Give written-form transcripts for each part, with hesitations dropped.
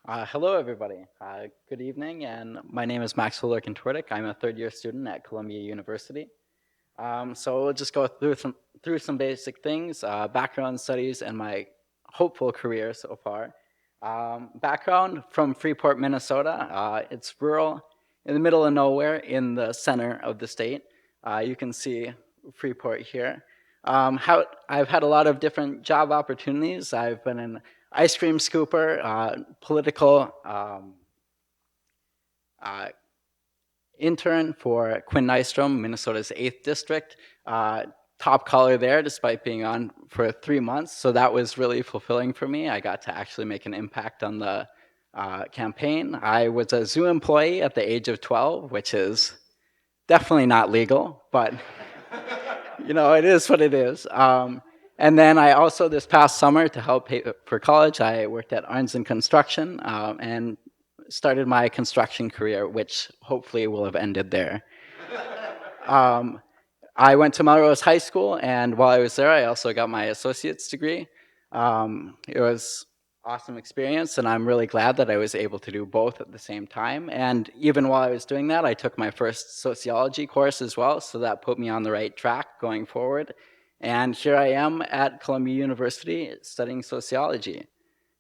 Hello, everybody. Good evening, and my name is Maxwell Lurken Tvrdik. I'm a third-year student at Columbia University. So we'll just go through some basic things, background studies, and my hopeful career so far. Background from Freeport, Minnesota. It's rural, in the middle of nowhere, in the center of the state. You can see Freeport here. I've had a lot of different job opportunities. I've been an ice cream scooper, political uh, intern for Quinn Nystrom, Minnesota's 8th district. Top color there, despite being on for 3 months. So that was really fulfilling for me. I got to actually make an impact on the campaign. I was a zoo employee at the age of 12, which is definitely not legal, but it is what it is. And then I also, this past summer, to help pay for college, I worked at Arnzen Construction and started my construction career, which hopefully will have ended there. Um, I went to Melrose High School, and while I was there, I also got my associate's degree. It was awesome experience, and I'm really glad that I was able to do both at the same time. And even while I was doing that, I took my first sociology course as well, so that put me on the right track going forward. And here I am at Columbia University studying sociology.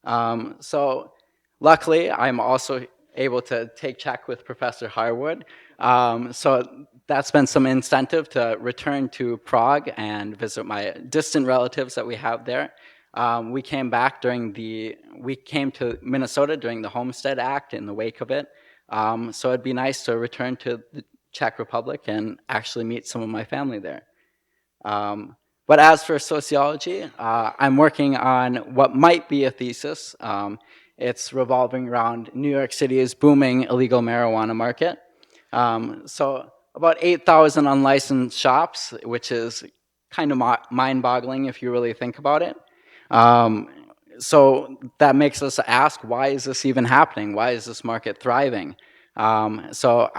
So luckily, I'm also able to take Czech with Professor Harwood. So that's been some incentive to return to Prague and visit my distant relatives that we have there. We came to Minnesota during the Homestead Act in the wake of it. So it'd be nice to return to the Czech Republic and actually meet some of my family there. But as for sociology, I'm working on what might be a thesis. It's revolving around New York City's booming illegal marijuana market. So about 8,000 unlicensed shops, which is kind of mind-boggling if you really think about it. So that makes us ask, why is this even happening? Why is this market thriving? So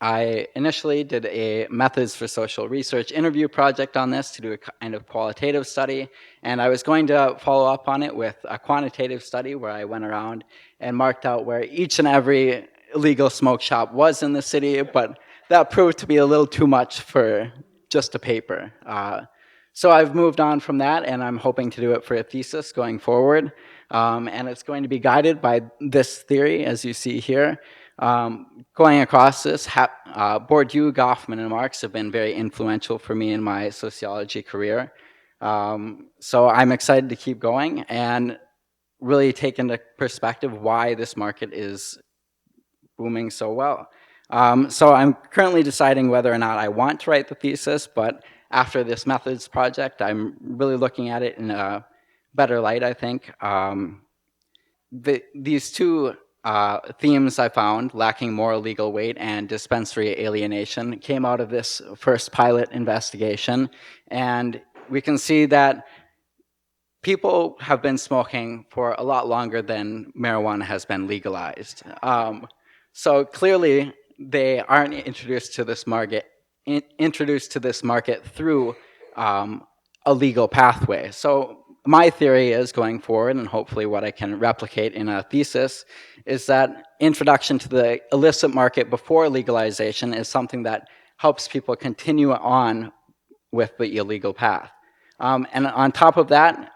I initially did a methods for social research interview project on this to do a kind of qualitative study, and I was going to follow up on it with a quantitative study where I went around and marked out where each and every illegal smoke shop was in the city, but that proved to be a little too much for just a paper. So I've moved on from that, and I'm hoping to do it for a thesis going forward. And it's going to be guided by this theory, as you see here. Going across this, Bourdieu, Goffman, and Marx have been very influential for me in my sociology career. So I'm excited to keep going and really take into perspective why this market is booming so well. So I'm currently deciding whether or not I want to write the thesis, but after this methods project, I'm really looking at it in a better light, I think. These two themes I found, lacking moral legal weight and dispensary alienation, came out of this first pilot investigation. And we can see that people have been smoking for a lot longer than marijuana has been legalized. So clearly, they aren't introduced to this market through a legal pathway. So my theory is going forward, and hopefully what I can replicate in a thesis, is that introduction to the illicit market before legalization is something that helps people continue on with the illegal path. And on top of that,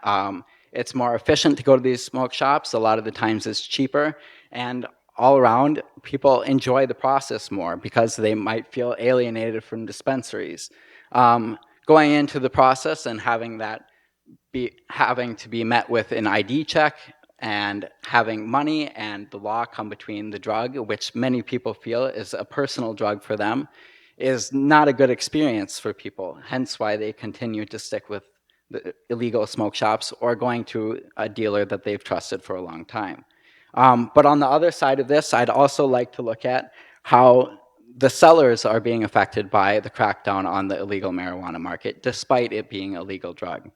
it's more efficient to go to these smoke shops. A lot of the times it's cheaper, and all around, people enjoy the process more because they might feel alienated from dispensaries. Going into the process and having to be met with an ID check and having money and the law come between the drug, which many people feel is a personal drug for them, is not a good experience for people, hence why they continue to stick with the illegal smoke shops or going to a dealer that they've trusted for a long time. But on the other side of this, I'd also like to look at how the sellers are being affected by the crackdown on the illegal marijuana market, despite it being a legal drug.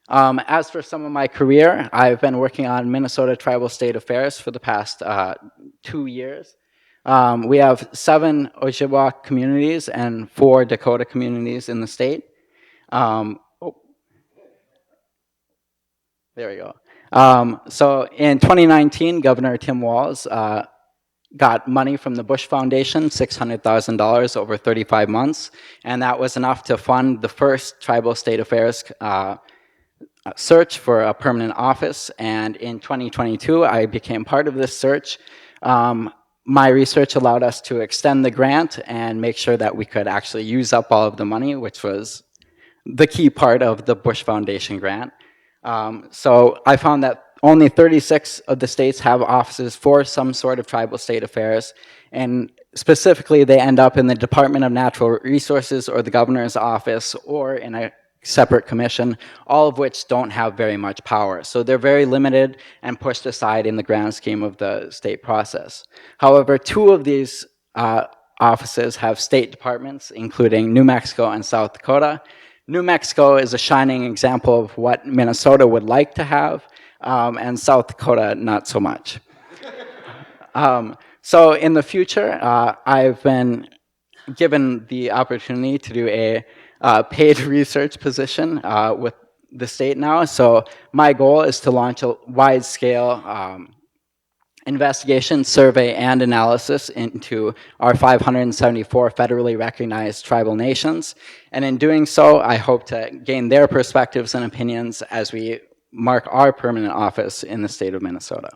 As for some of my career, I've been working on Minnesota tribal state affairs for the past 2 years. We have 7 Ojibwa communities and 4 Dakota communities in the state. There we go. So in 2019, Governor Tim Walz got money from the Bush Foundation, $600,000 over 35 months, and that was enough to fund the first tribal state affairs search for a permanent office. And in 2022, I became part of this search. My research allowed us to extend the grant and make sure that we could actually use up all of the money, which was the key part of the Bush Foundation grant. So I found that only 36 of the states have offices for some sort of tribal state affairs, and specifically they end up in the Department of Natural Resources or the governor's office or in a separate commission, all of which don't have very much power. So they're very limited and pushed aside in the grand scheme of the state process. However, two of these offices have state departments, including New Mexico and South Dakota. New Mexico is a shining example of what Minnesota would like to have, and South Dakota, not so much. So in the future, I've been given the opportunity to do a paid research position with the state now. So my goal is to launch a wide-scale investigation, survey, and analysis into our 574 federally recognized tribal nations. And in doing so, I hope to gain their perspectives and opinions as we mark our permanent office in the state of Minnesota.